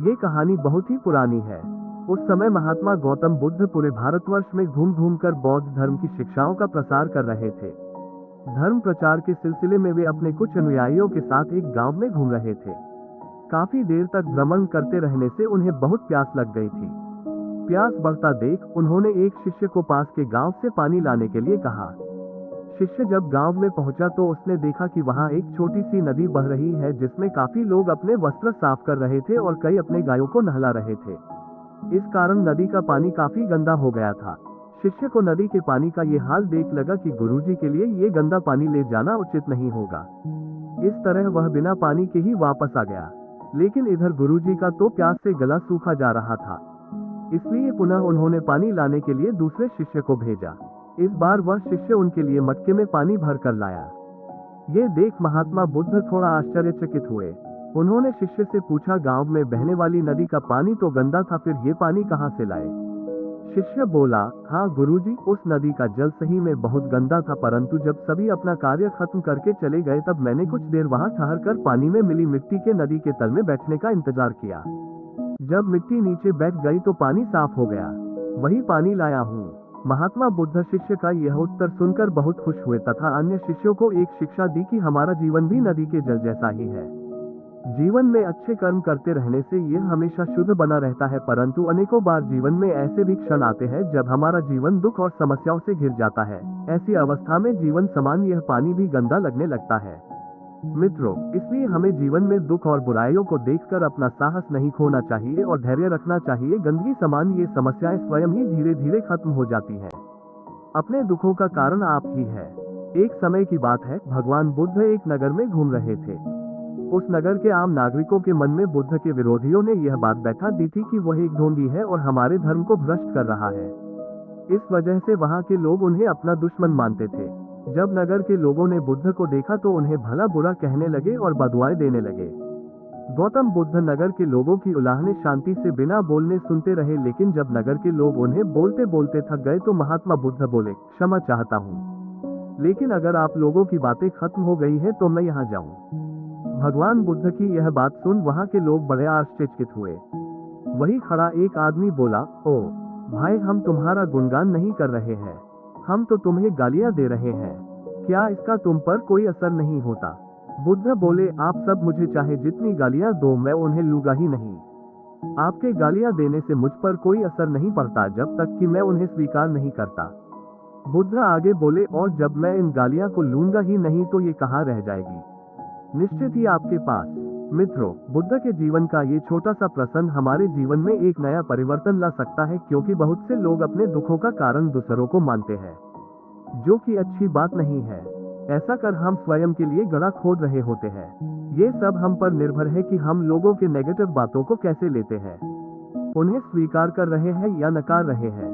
ये कहानी बहुत ही पुरानी है। उस समय महात्मा गौतम बुद्ध पूरे भारतवर्ष में घूम घूम कर बौद्ध धर्म की शिक्षाओं का प्रसार कर रहे थे। धर्म प्रचार के सिलसिले में वे अपने कुछ अनुयायियों के साथ एक गांव में घूम रहे थे। काफी देर तक भ्रमण करते रहने से उन्हें बहुत प्यास लग गई थी। प्यास बढ़ता देख उन्होंने एक शिष्य को पास के गांव से पानी लाने के लिए कहा। शिष्य जब गांव में पहुंचा तो उसने देखा कि वहां एक छोटी सी नदी बह रही है, जिसमें काफी लोग अपने वस्त्र साफ कर रहे थे और कई अपने गायों को नहला रहे थे। इस कारण नदी का पानी काफी गंदा हो गया था। शिष्य को नदी के पानी का ये हाल देख लगा कि गुरुजी के लिए ये गंदा पानी ले जाना उचित नहीं होगा। इस तरह वह बिना पानी के ही वापस आ गया। लेकिन इधर गुरुजी का तो प्यास से गला सूखा जा रहा था, इसलिए पुनः उन्होंने पानी लाने के लिए दूसरे शिष्य को भेजा। इस बार वह शिष्य उनके लिए मटके में पानी भर कर लाया। ये देख महात्मा बुद्ध थोड़ा आश्चर्यचकित हुए। उन्होंने शिष्य से पूछा, गांव में बहने वाली नदी का पानी तो गंदा था, फिर ये पानी कहाँ से लाए? शिष्य बोला, हाँ गुरुजी, उस नदी का जल सही में बहुत गंदा था, परंतु जब सभी अपना कार्य खत्म करके चले गए तब मैंने कुछ देर वहां ठहर कर पानी में मिली मिट्टी के नदी के तल में बैठने का इंतजार किया। जब मिट्टी नीचे बैठ गई तो पानी साफ हो गया, वही पानी लाया हूँ। महात्मा बुद्ध शिष्य का यह उत्तर सुनकर बहुत खुश हुए तथा अन्य शिष्यों को एक शिक्षा दी कि हमारा जीवन भी नदी के जल जैसा ही है। जीवन में अच्छे कर्म करते रहने से यह हमेशा शुद्ध बना रहता है, परंतु अनेकों बार जीवन में ऐसे भी क्षण आते हैं जब हमारा जीवन दुख और समस्याओं से घिर जाता है। ऐसी अवस्था में जीवन समान यह पानी भी गंदा लगने लगता है। मित्रों, इसलिए हमें जीवन में दुख और बुराइयों को देखकर अपना साहस नहीं खोना चाहिए और धैर्य रखना चाहिए। गंदगी समान ये समस्याएं स्वयं ही धीरे धीरे खत्म हो जाती हैं। अपने दुखों का कारण आप ही है। एक समय की बात है, भगवान बुद्ध एक नगर में घूम रहे थे। उस नगर के आम नागरिकों के मन में बुद्ध के विरोधियों ने यह बात बैठा दी थी कि वह एक ढोंगी है और हमारे धर्म को भ्रष्ट कर रहा है। इस वजह से वहाँ के लोग उन्हें अपना दुश्मन मानते थे। जब नगर के लोगों ने बुद्ध को देखा तो उन्हें भला बुरा कहने लगे और बदुआएं देने लगे। गौतम बुद्ध नगर के लोगों की उलाहने शांति से बिना बोलने सुनते रहे, लेकिन जब नगर के लोग उन्हें बोलते बोलते थक गए तो महात्मा बुद्ध बोले, क्षमा चाहता हूँ, लेकिन अगर आप लोगों की बातें खत्म हो गई है तो मैं यहाँ जाऊँ। भगवान बुद्ध की यह बात सुन वहाँ के लोग बड़े आश्चर्यचकित हुए। वही खड़ा एक आदमी बोला, ओ भाई, हम तुम्हारा गुणगान नहीं कर रहे हैं, हम तो तुम्हें गालियां दे रहे हैं, क्या इसका तुम पर कोई असर नहीं होता? बुद्ध बोले, आप सब मुझे चाहे जितनी गालियां दो, मैं उन्हें लूंगा ही नहीं। आपके गालियां देने से मुझ पर कोई असर नहीं पड़ता जब तक कि मैं उन्हें स्वीकार नहीं करता। बुद्ध आगे बोले, और जब मैं इन गालियां को लूंगा ही नहीं तो ये कहाँ रह जाएगी? निश्चित ही आपके पास। मित्रों, बुद्ध के जीवन का ये छोटा सा प्रसंग हमारे जीवन में एक नया परिवर्तन ला सकता है, क्योंकि बहुत से लोग अपने दुखों का कारण दूसरों को मानते हैं, जो कि अच्छी बात नहीं है। ऐसा कर हम स्वयं के लिए गड्ढा खोद रहे होते हैं। ये सब हम पर निर्भर है कि हम लोगों के नेगेटिव बातों को कैसे लेते हैं, उन्हें स्वीकार कर रहे हैं या नकार रहे हैं।